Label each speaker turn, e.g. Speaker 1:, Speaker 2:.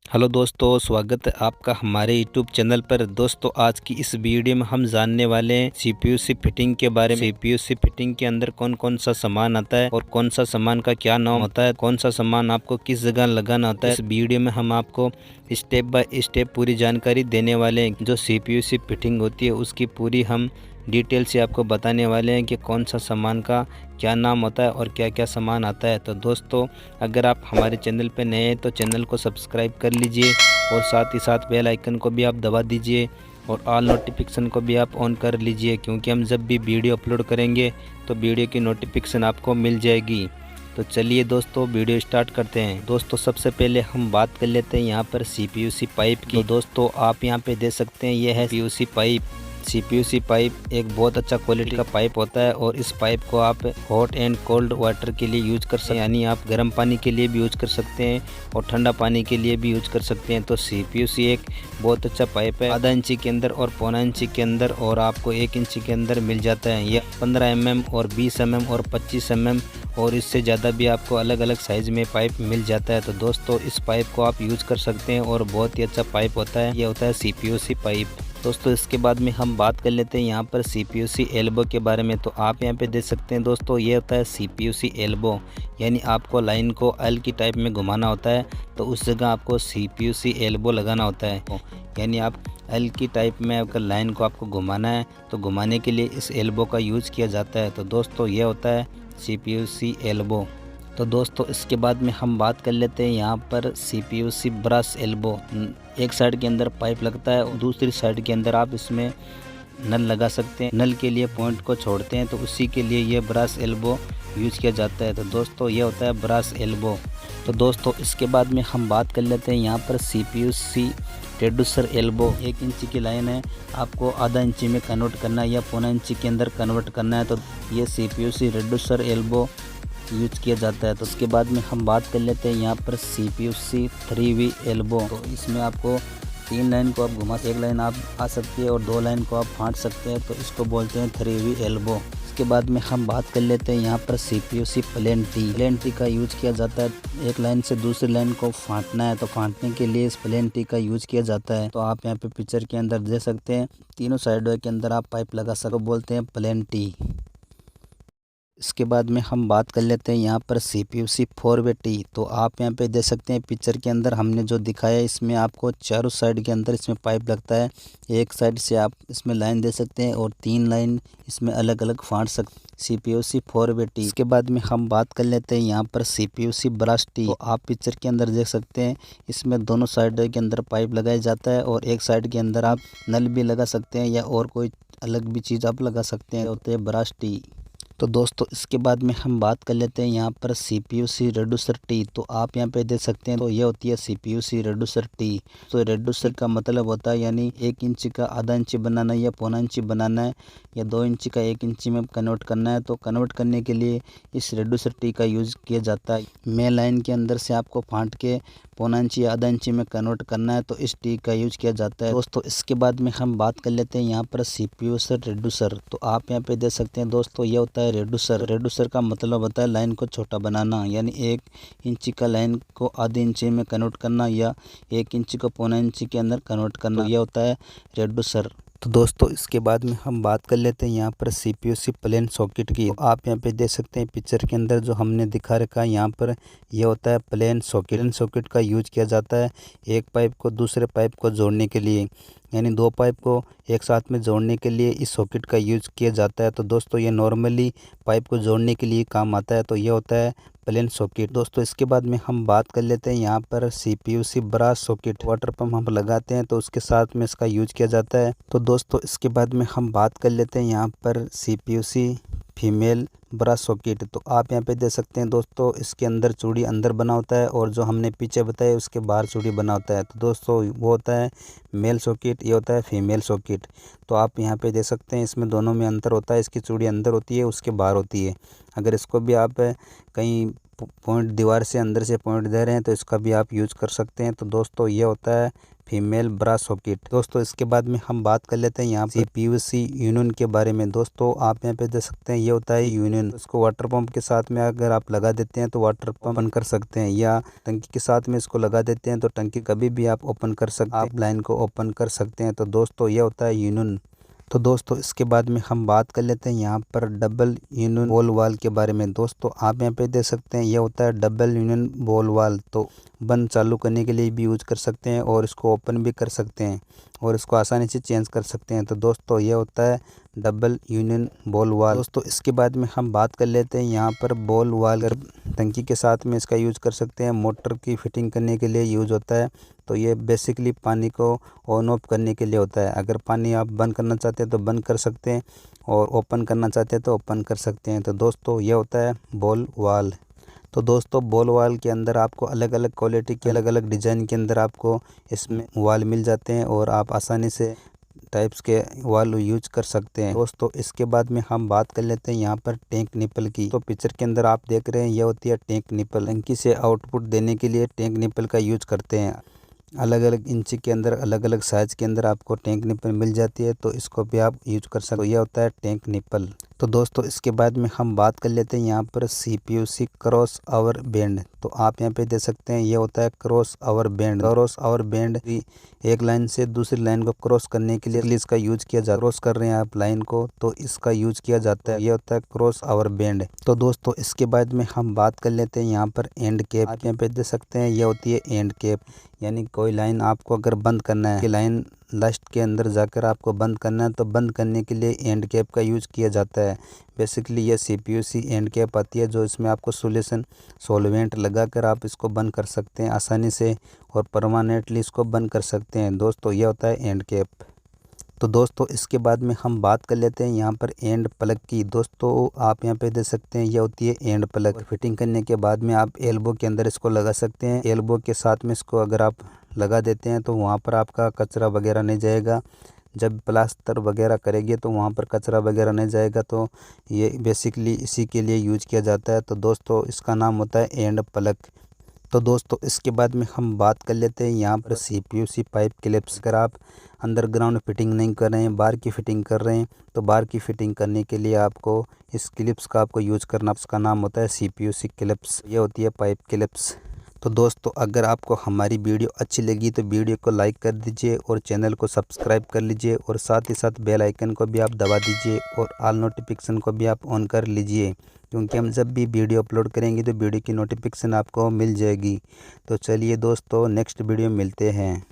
Speaker 1: Hello दोस्तों, स्वागत है आपका हमारे यूट्यूब चैनल पर। दोस्तों, आज की इस वीडियो में हम जानने वाले हैं सीपीयू फिटिंग के बारे में। सीपीयू फिटिंग के अंदर कौन कौन सा सामान आता है और कौन सा सामान का क्या नाम होता है, कौन सा सामान आपको किस जगह लगाना होता है। इस वीडियो में हम आपको स्टेप बाय स्टेप पूरी जानकारी देने वाले हैं। जो सीपीयू फिटिंग होती है उसकी पूरी हम डिटेल से आपको बताने वाले हैं कि कौन सा सामान का क्या नाम होता है और क्या क्या सामान आता है। तो दोस्तों, अगर आप हमारे चैनल पर नए हैं तो चैनल को सब्सक्राइब कर लीजिए और साथ ही साथ बेल आइकन को भी आप दबा दीजिए और ऑल नोटिफिकेशन को भी आप ऑन कर लीजिए, क्योंकि हम जब भी वीडियो अपलोड करेंगे तो वीडियो की नोटिफिकेशन आपको मिल जाएगी। तो चलिए दोस्तों, वीडियो स्टार्ट करते हैं। दोस्तों, सबसे पहले हम बात कर लेते हैं यहाँ पर सीपीयू पाइप की। तो दोस्तों, आप यहाँ पे देख सकते हैं ये है सीपीयू पाइप। सीपीयू पाइप एक बहुत अच्छा क्वालिटी का पाइप होता है और इस पाइप को आप हॉट एंड कोल्ड वाटर के लिए यूज कर सकते हैं, यानी आप गर्म पानी के लिए भी यूज कर सकते हैं और ठंडा पानी के लिए भी यूज कर सकते हैं। तो सीपीयू एक बहुत अच्छा पाइप है, आधा इंची के अंदर और पौना इंची के अंदर, और आपको 1 इंची के अंदर मिल जाता है। यह 15 mm और 20 mm और 25 mm और इससे ज़्यादा भी आपको अलग अलग साइज़ में पाइप मिल जाता है। तो दोस्तों, इस पाइप को आप यूज कर सकते हैं और बहुत ही अच्छा पाइप होता है। यह होता है सीपीयू पाइप। दोस्तों, इसके बाद में हम बात कर लेते हैं यहाँ पर सीपीयू एल्बो के बारे में। तो आप यहाँ पे देख सकते हैं दोस्तों, ये होता है सीपीयू एल्बो, यानी आपको लाइन को एल की टाइप में घुमाना होता है तो उस जगह आपको सीपीयू एल्बो लगाना होता है। यानी आप एल की टाइप में अगर लाइन को आपको घुमाना है तो घुमाने के लिए इस एल्बो का यूज किया जाता है। तो दोस्तों, ये होता है सीपीयू एल्बो। तो दोस्तों, इसके बाद में हम बात कर लेते हैं यहाँ पर सीपीयू ब्रश एल्बो। एक साइड के अंदर पाइप लगता है और दूसरी साइड के अंदर आप इसमें नल लगा सकते हैं। नल के लिए पॉइंट को छोड़ते हैं तो उसी के लिए ये ब्रश एल्बो यूज किया जाता है। तो दोस्तों, ये होता है ब्रश एल्बो। तो दोस्तों, इसके बाद में हम बात कर लेते हैं यहाँ पर सीपीयू रिड्यूसर एल्बो। 1 इंची की लाइन है, आपको आधा इंची में कन्वर्ट करना है या पौना इंची के अंदर कन्वर्ट करना है। तो ये सीपीयू रिड्यूसर एल्बो यूज किया जाता है। तो उसके बाद में हम बात कर लेते हैं यहाँ पर सीपीयू 3V एल्बो। तो इसमें आपको 3 लाइन को आप घुमा, 1 लाइन आप आ सकती है और 2 लाइन को आप फाँट सकते हैं, तो इसको बोलते हैं 3V एल्बो। इसके बाद में हम बात कर लेते हैं यहाँ पर सीपीयू प्लेन टी का यूज किया जाता है। 1 लाइन से दूसरी लाइन को फाँटना है तो फाँटने के लिए इस प्लेन टी का यूज किया जाता है। तो आप यहाँ पे पिक्चर के अंदर देख सकते हैं, तीनों साइडों के अंदर आप पाइप लगा सको, बोलते हैं प्लेन टी। इसके बाद में हम बात कर लेते हैं यहाँ पर सीपीयू 4वे टी। तो आप यहाँ पे देख सकते हैं पिक्चर के अंदर हमने जो दिखाया, इसमें आपको चारों साइड के अंदर इसमें पाइप लगता है। एक साइड से आप इसमें लाइन दे सकते हैं और 3 लाइन इसमें अलग अलग फाँट सकते हैं, सीपीयू 4वे टी। इसके बाद में हम बात कर लेते हैं यहाँ पर सीपीयू ब्रश टी। तो आप पिक्चर के अंदर देख सकते हैं, इसमें दोनों साइड के अंदर पाइप लगाया जाता है और एक साइड के अंदर आप नल भी लगा सकते हैं या और कोई अलग भी चीज़ आप लगा सकते हैं, होते हैं ब्रश टी। तो दोस्तों, इसके बाद में हम बात कर लेते हैं यहाँ पर सीपीयू रिड्यूसर टी। तो आप यहाँ पे देख सकते हैं, तो ये होती है सीपीयू रिड्यूसर टी। तो रिड्यूसर का मतलब होता है यानी 1 इंची का आधा इंची बनाना है या पौना इंची बनाना है या 2 इंची का 1 इंची में कन्वर्ट करना है। तो कन्वर्ट करने के लिए इस रिड्यूसर टी का यूज किया जाता है। मेन लाइन के अंदर से आपको फाँट के पौना इंची या आधा इंची में कन्वर्ट करना है तो इस टी का यूज किया जाता है। दोस्तों, इसके बाद में हम बात कर लेते हैं यहाँ पर सीपीयू रिड्यूसर। तो आप यहाँ पे देख सकते हैं दोस्तों, ये होता है रिड्यूसर। रिड्यूसर का मतलब होता है लाइन को छोटा बनाना, यानी 1 इंची का लाइन को आधी इंची में कन्वर्ट करना या 1 इंची को पौना इंची के अंदर कन्वर्ट करना, यह होता है रिड्यूसर। तो दोस्तों, इसके बाद में हम बात कर लेते हैं यहाँ पर सीपीयू प्लेन सॉकेट की। तो आप यहाँ पे देख सकते हैं पिक्चर के अंदर जो हमने दिखा रखा है, यहाँ पर यह होता है प्लेन सॉकेट। प्लेन सॉकेट का यूज किया जाता है एक पाइप को दूसरे पाइप को जोड़ने के लिए, यानी 2 पाइप को एक साथ में जोड़ने के लिए इस सॉकेट का यूज किया जाता है। तो दोस्तों, ये नॉर्मली पाइप को जोड़ने के लिए काम आता है। तो ये होता है प्लेन सॉकेट। दोस्तों, इसके बाद में हम बात कर लेते हैं यहाँ पर CPU brush socket. Water pump हम लगाते हैं तो उसके साथ में इसका यूज किया जाता है। तो दोस्तों, इसके बाद में हम बात कर लेते हैं यहाँ पर सीपीयू फीमेल ब्रश सॉकेट। तो आप यहाँ पे देख सकते हैं दोस्तों, इसके अंदर चूड़ी अंदर बना होता है और जो हमने पीछे बताया उसके बाहर चूड़ी बना होता है। तो दोस्तों, वो होता है मेल सॉकेट, ये होता है फीमेल सॉकेट। तो आप यहाँ पे देख सकते हैं, इसमें दोनों में अंतर होता है। इसकी चूड़ी अंदर होती है, उसके बाहर होती है। अगर इसको भी आप कहीं पॉइंट दीवार से अंदर से पॉइंट दे रहे हैं तो इसका भी आप यूज कर सकते हैं। तो दोस्तों, ये होता है फीमेल ब्रा सॉकेट। दोस्तों इसके बाद में हम बात कर लेते हैं यहाँ पर CPUC यूनियन के बारे में। दोस्तों आप यहाँ पे देख सकते हैं, ये होता है यूनियन। इसको वाटर पंप के साथ में अगर आप लगा देते हैं तो वाटर पंप ओपन कर सकते हैं, या टंकी के साथ में इसको लगा देते हैं तो टंकी कभी भी आप ओपन कर सकते हैं, आप लाइन को ओपन कर सकते हैं। तो दोस्तों ये होता है यूनियन। तो दोस्तों इसके बाद में हम बात कर लेते हैं यहाँ पर डबल यूनियन बॉल वाल के बारे में। दोस्तों आप यहाँ पे देख सकते हैं, ये होता है डबल यूनियन बॉल वाल। तो बंद चालू करने के लिए भी यूज कर सकते हैं और इसको ओपन भी कर सकते हैं और इसको आसानी से चेंज कर सकते हैं। तो दोस्तों ये होता है डबल यूनियन बॉल वाल। दोस्तों इसके बाद में हम बात कर लेते हैं यहाँ पर बॉल वाल। टंकी के साथ में इसका यूज कर सकते हैं, मोटर की फिटिंग करने के लिए यूज होता है। तो ये बेसिकली पानी को ऑन ऑफ करने के लिए होता है। अगर पानी आप बंद करना चाहते हैं तो बंद कर सकते हैं और ओपन करना चाहते हैं तो ओपन कर सकते हैं। तो दोस्तों ये होता है बॉल वाल। तो दोस्तों बॉल वाल के अंदर आपको अलग अलग क्वालिटी के अलग अलग डिज़ाइन के अंदर आपको इसमें वाल मिल जाते हैं और आप आसानी से टाइप्स के वाल यूज कर सकते हैं। दोस्तों इसके बाद में हम बात कर लेते हैं यहाँ पर टैंक निपल की। तो पिक्चर के अंदर आप देख रहे हैं, ये होती है टैंक निपल। टंकी से आउटपुट देने के लिए टैंक निपल का यूज करते हैं। अलग अलग इंच के अंदर अलग अलग साइज के अंदर आपको टैंक निपल मिल जाती है, तो इसको भी आप यूज कर सकते हो। यह होता है टैंक निपल। तो दोस्तों इसके बाद में हम बात कर लेते हैं यहाँ पर CPUC क्रॉस ओवर बैंड। तो आप यहाँ पे देख सकते हैं, ये होता है cross over band. Cross over band एक लाइन से दूसरी लाइन को क्रॉस करने के लिए इसका यूज किया जाता है। क्रॉस कर रहे हैं आप लाइन को तो इसका यूज किया जाता है, ये होता है क्रॉस ओवर बैंड। तो दोस्तों इसके बाद में हम बात कर लेते हैं यहाँ पर एंड कैप। आप यहाँ पे देख सकते हैं, ये होती है एंड कैप। यानी कोई लाइन आपको अगर बंद करना है, कि लाइन लास्ट के अंदर जाकर आपको बंद करना है, तो बंद करने के लिए एंड कैप का यूज किया जाता है। बेसिकली ये CPUC एंड कैप आती है, जो इसमें आपको सॉल्वेंट लगाकर आप इसको बंद कर सकते हैं आसानी से और परमानेंटली इसको बंद कर सकते हैं। दोस्तों ये होता है एंड कैप। तो दोस्तों इसके बाद में हम बात कर लेते हैं यहाँ पर एंड प्लग की। दोस्तों आप यहाँ पे देख सकते हैं, यह होती है एंड प्लग। फिटिंग करने के बाद में आप एल्बो के अंदर इसको लगा सकते हैं। एल्बो के साथ में इसको अगर आप लगा देते हैं तो वहाँ पर आपका कचरा वगैरह नहीं जाएगा। जब प्लास्टर वगैरह करेंगे तो वहाँ पर कचरा वगैरह नहीं जाएगा। तो ये बेसिकली इसी के लिए यूज किया जाता है। तो दोस्तों इसका नाम होता है एंड प्लग। तो दोस्तों इसके बाद में हम बात कर लेते हैं यहाँ पर CPUC पाइप क्लिप्स। अगर आप अंडरग्राउंड फिटिंग नहीं कर रहे हैं, बार की फिटिंग कर रहे हैं, तो बार की फिटिंग करने के लिए आपको इस क्लिप्स का आपको यूज करना। उसका नाम होता है CPUC क्लिप्स। ये होती है पाइप क्लिप्स। तो दोस्तों अगर आपको हमारी वीडियो अच्छी लगी तो वीडियो को लाइक कर दीजिए और चैनल को सब्सक्राइब कर लीजिए और साथ ही साथ बेल आइकन को भी आप दबा दीजिए और ऑल नोटिफिकेशन को भी आप ऑन कर लीजिए, क्योंकि हम जब भी वीडियो अपलोड करेंगे तो वीडियो की नोटिफिकेशन आपको मिल जाएगी। तो चलिए दोस्तों नेक्स्ट वीडियो मिलते हैं।